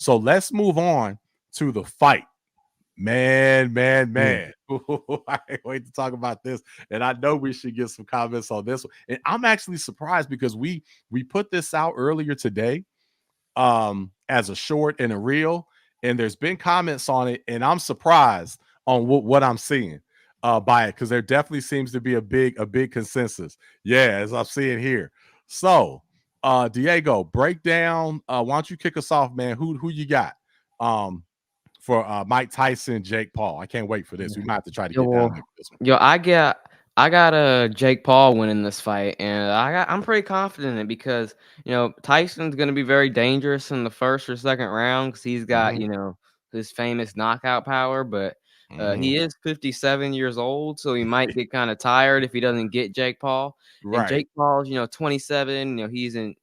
So let's move on to the fight. Man. I can't wait to talk about this. And I know we should get some comments on this one. And I'm actually surprised because we put this out earlier today as a short and a reel, and there's been comments on it, and I'm surprised on what I'm seeing by it, because there definitely seems to be a big consensus. Yeah, as I'm seeing here. So Diego, break down. Why don't you kick us off, man? Who you got? For Mike Tyson, Jake Paul. I can't wait for this. We might have to try to Yo, get down well, there for this one. yo, I got Jake Paul winning this fight, and I'm pretty confident in it because Tyson's gonna be very dangerous in the first or second round because he's got Mhm, his famous knockout power, but mhm. he is 57 years old, so he might get kind of tired if he doesn't get Jake Paul. And Right. Jake Paul's 27, he's in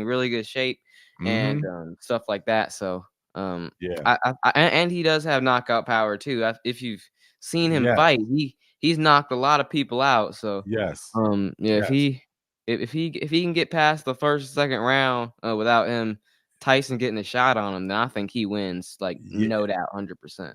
really good shape and Mhm. stuff like that. So Yeah. and he does have knockout power too. If you've seen him Yes. fight, he's knocked a lot of people out. So, Yes. yeah, Yes. if he can get past the first, second round without him Tyson getting a shot on him, then I think he wins, like Yeah. no doubt, 100%.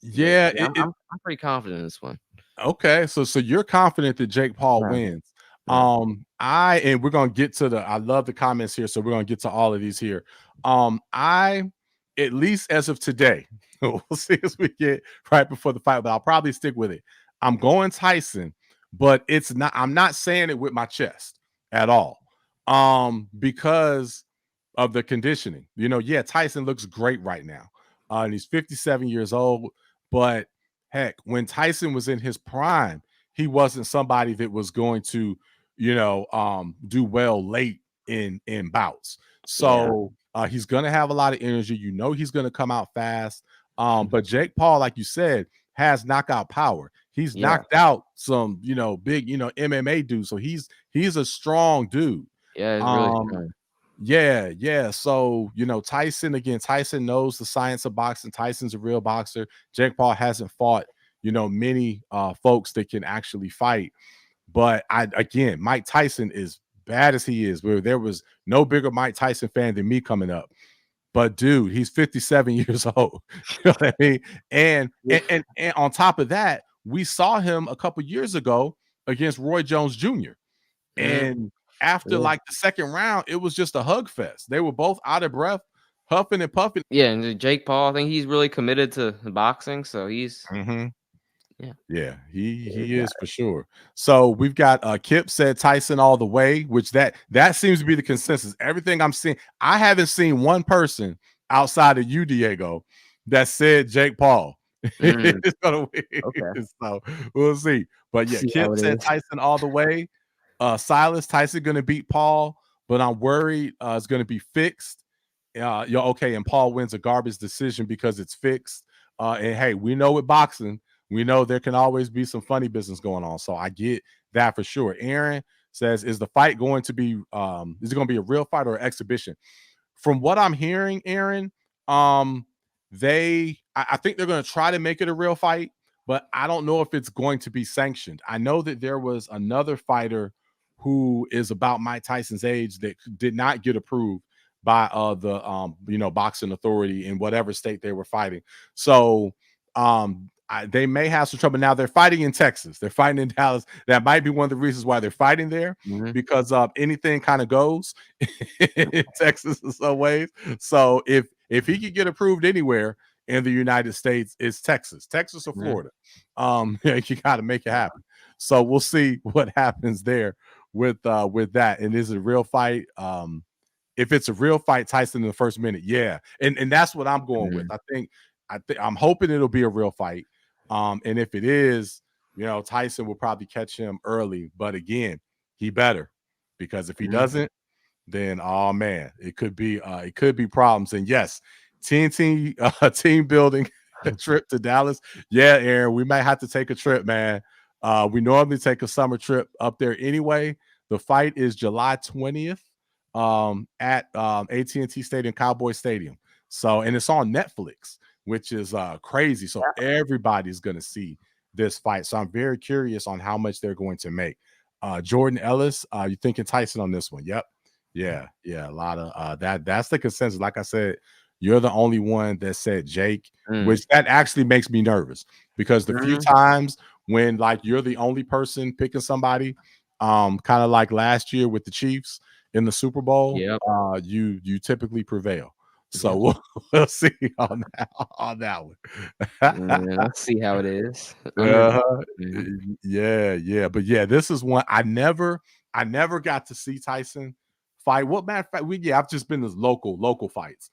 But Yeah. yeah, I'm pretty confident in this one. Okay, so you're confident that Jake Paul Yeah, wins. yeah, And we're gonna get to I love the comments here, so we're gonna get to all of these here. I, at least as of today, we'll see as we get right before the fight, but I'll probably stick with it. I'm going Tyson, but I'm not saying it with my chest at all. Because of the conditioning. Yeah, Tyson looks great right now. And he's 57 years old, but heck, when Tyson was in his prime, he wasn't somebody that was going to, do well late in bouts. yeah, So he's gonna have a lot of energy. He's gonna come out fast. But Jake Paul, like you said, has knockout power. He's yeah, knocked out some, big, MMA dudes. So he's a strong dude. yeah, it's really Um, strong. yeah. So, Tyson, again, Tyson knows the science of boxing. Tyson's a real boxer. Jake Paul hasn't fought, many folks that can actually fight. But again, Mike Tyson, is bad as he is, where there was no bigger Mike Tyson fan than me coming up. But dude, he's 57 years old. You know what I mean? And Yeah, and on top of that, we saw him a couple years ago against Roy Jones Jr. mhm, And after yeah. like the second round, it was just a hug fest. They were both out of breath, huffing and puffing. Yeah, and Jake Paul, I think he's really committed to boxing, so he's Mhm. yeah, Yeah, he's he got is for sure. So we've got Kip said Tyson all the way, which that seems to be the consensus. Everything I'm seeing, I haven't seen one person outside of you, Diego, that said Jake Paul mm, is gonna win. okay. So we'll see. But yeah, See how Kip it said is. Tyson all the way. Silas, Tyson gonna beat Paul, but I'm worried it's gonna be fixed. Okay, and Paul wins a garbage decision because it's fixed. And hey, we know with boxing, we know there can always be some funny business going on. So I get that for sure. Aaron says, is the fight going to be is it going to be a real fight or an exhibition? From what I'm hearing, Aaron, I think they're going to try to make it a real fight, but I don't know if it's going to be sanctioned. I know that there was another fighter who is about Mike Tyson's age that did not get approved by the boxing authority in whatever state they were fighting. So they may have some trouble. Now they're fighting in Texas. They're fighting in Dallas. That might be one of the reasons why they're fighting there, Mhm. because anything kind of goes in Texas in some ways. So if he could get approved anywhere in the United States, it's Texas or Yeah. Florida. You got to make it happen. So we'll see what happens there with that. And is it a real fight? If it's a real fight, Tyson in the first minute, yeah, and that's what I'm going with. Mhm. I'm hoping it'll be a real fight. And if it is, Tyson will probably catch him early. But again, he better, because if he Mhm. doesn't, then oh man, it could be problems. And yes, TNT team building trip to Dallas. Yeah, Aaron, we might have to take a trip, man. We normally take a summer trip up there anyway. The fight is July 20th at AT&T Stadium, Cowboy Stadium. So, and it's on Netflix, which is crazy. So everybody's gonna see this fight. So I'm very curious on how much they're going to make. Jordan Ellis, you thinking Tyson on this one? Yep. Yeah, a lot of that's the consensus. Like I said, You're the only one that said Jake, Mm. which that actually makes me nervous because the few Mhm. times when like you're the only person picking somebody, kind of like last year with the Chiefs in the Super Bowl, Yep. you typically prevail. So Yep. we'll see on that one. Yeah, let's see how it is. Underdog, Uh-huh. man. Yeah, yeah. But yeah, this is one I never got to see Tyson fight. What matter of fact, I've just been to local fights.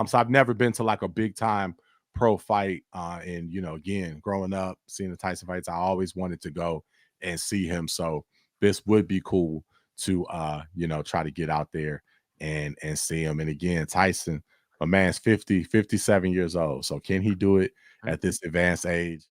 So I've never been to like a big time pro fight. And again, growing up, seeing the Tyson fights, I always wanted to go and see him. So this would be cool to try to get out there and see him. And again, Tyson, a man's 57 years old. So can he do it at this advanced age?